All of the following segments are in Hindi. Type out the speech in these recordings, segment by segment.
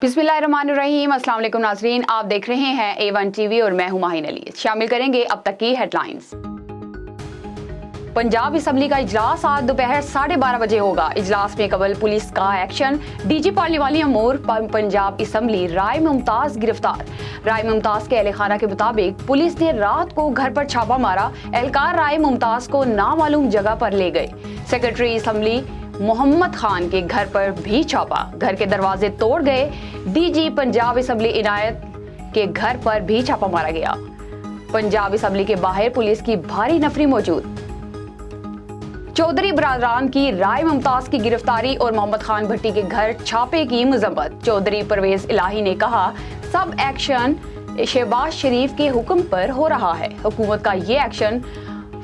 बिस्मिल्लाहिर्रहमानिर्रहीम। अस्सलाम वालेकुम नाज़रीन, आप देख रहे हैं A1 टीवी और मैं हूं माहिन अली। शामिल करेंगे अब तक की हेडलाइंस। पंजाब असम्बली का इजलास आज दोपहर 12:30 बजे होगा। इजलास में कबल पुलिस का एक्शन, डीजी पार्लिमानी अमूर, पंजाब असम्बली राय मुमताज गिरफ्तार। राय मुमताज के अहलखाना के मुताबिक पुलिस ने रात को घर पर छापा मारा। एहलकार राय मुमताज को नामालूम जगह पर ले गए। सेक्रेटरी असम्बली मोहम्मद खान के घर पर भी छापा, घर के दरवाजे तोड़ गए। डीजी पंजाब असम्बली इनायत के घर पर भी छापा मारा गया। पंजाब असम्बली के बाहर पुलिस की भारी नफरी मौजूद। चौधरी बरादरान की राय मुमताज की गिरफ्तारी और मोहम्मद खान भट्टी के घर छापे की मजम्मत। चौधरी परवेज इलाही ने कहा, सब एक्शन शहबाज शरीफ के हुक्म पर हो रहा है। हुकूमत का ये एक्शन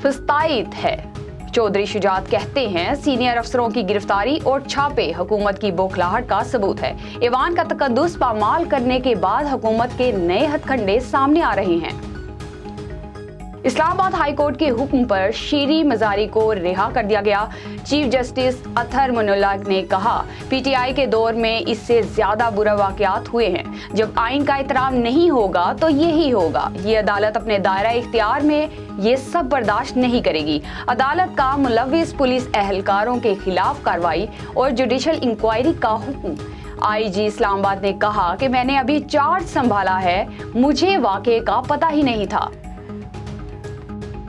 फस्तायद है। चौधरी शुजात कहते हैं, सीनियर अफसरों की गिरफ्तारी और छापे हुकूमत की बौखलाहट का सबूत है। ईवान का तकद्दुस पामाल करने के बाद हुकूमत के नए हथकंडे सामने आ रहे हैं। इस्लामाबाद हाई कोर्ट के हुक्म पर शीरी मजारी को रिहा कर दिया गया। चीफ जस्टिस अतहर मुनुल्लाह ने कहा, पीटीआई के दौर में इससे ज्यादा बुरा वाकयात हुए हैं। जब आइन का एहतराम नहीं होगा तो यही होगा। ये अदालत अपने दायरा इख्तियार में ये सब बर्दाश्त नहीं करेगी। अदालत का मुलव्विस पुलिस एहलकारों के खिलाफ कार्रवाई और जुडिशल इंक्वायरी का हुक्म। आईजी इस्लामाबाद ने कहा कि मैंने अभी चार्ज संभाला है, मुझे वाकये का पता ही नहीं था।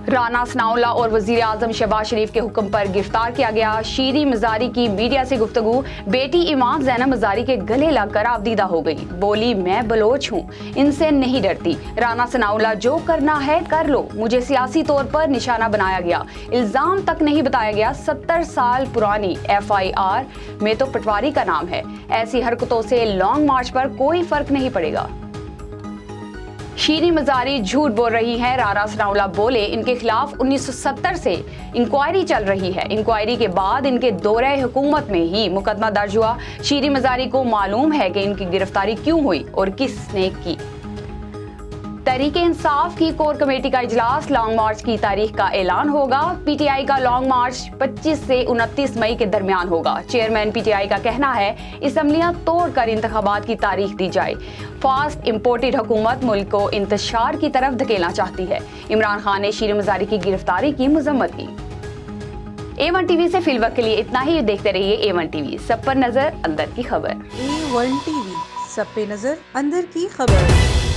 राना सनाउल्लाह और वजीर आजम शहबाज शरीफ के हुक्म पर गिरफ्तार किया गया। शीरी मजारी की मीडिया से गुफ्तगू, बेटी इमाम ज़ैनब मजारी के गले लगकर आबदीदा हो गई। बोली, मैं बलोच हूँ, इनसे नहीं डरती। राना सनाउल्लाह, जो करना है कर लो, मुझे सियासी तौर पर निशाना बनाया गया, इल्जाम तक नहीं बताया गया। 70 साल पुरानी FIR में तो पटवारी का नाम है। ऐसी हरकतों से लॉन्ग मार्च पर कोई फर्क नहीं पड़ेगा। शीरी मजारी झूठ बोल रही हैं। राना सनाउल्लाह बोले, इनके खिलाफ 1970 से इंक्वायरी चल रही है। इंक्वायरी के बाद इनके दौरे हुकूमत में ही मुकदमा दर्ज हुआ। शीरी मजारी को मालूम है कि इनकी गिरफ्तारी क्यों हुई और किसने की। तहरीक इंसाफ की कोर कमेटी का इजलास, लॉन्ग मार्च की तारीख का ऐलान होगा। पीटीआई का लॉन्ग मार्च 25 से 29 मई के दरमियान होगा। चेयरमैन पीटीआई का कहना है, असम्बलियां तोड़कर इंतखाबात की तारीख दी जाए। फास्ट इंपोर्टेड हुकूमत मुल्क को इंतशार की तरफ धकेलना चाहती है। इमरान खान ने शीरी मजारी की गिरफ्तारी की मजम्मत की। A1 टीवी से फिलवक्त के लिए इतना ही। देखते रहिए A1 टीवी, सब पर नजर, अंदर की खबर। A1 टीवी, सब पे नजर, अंदर की खबर।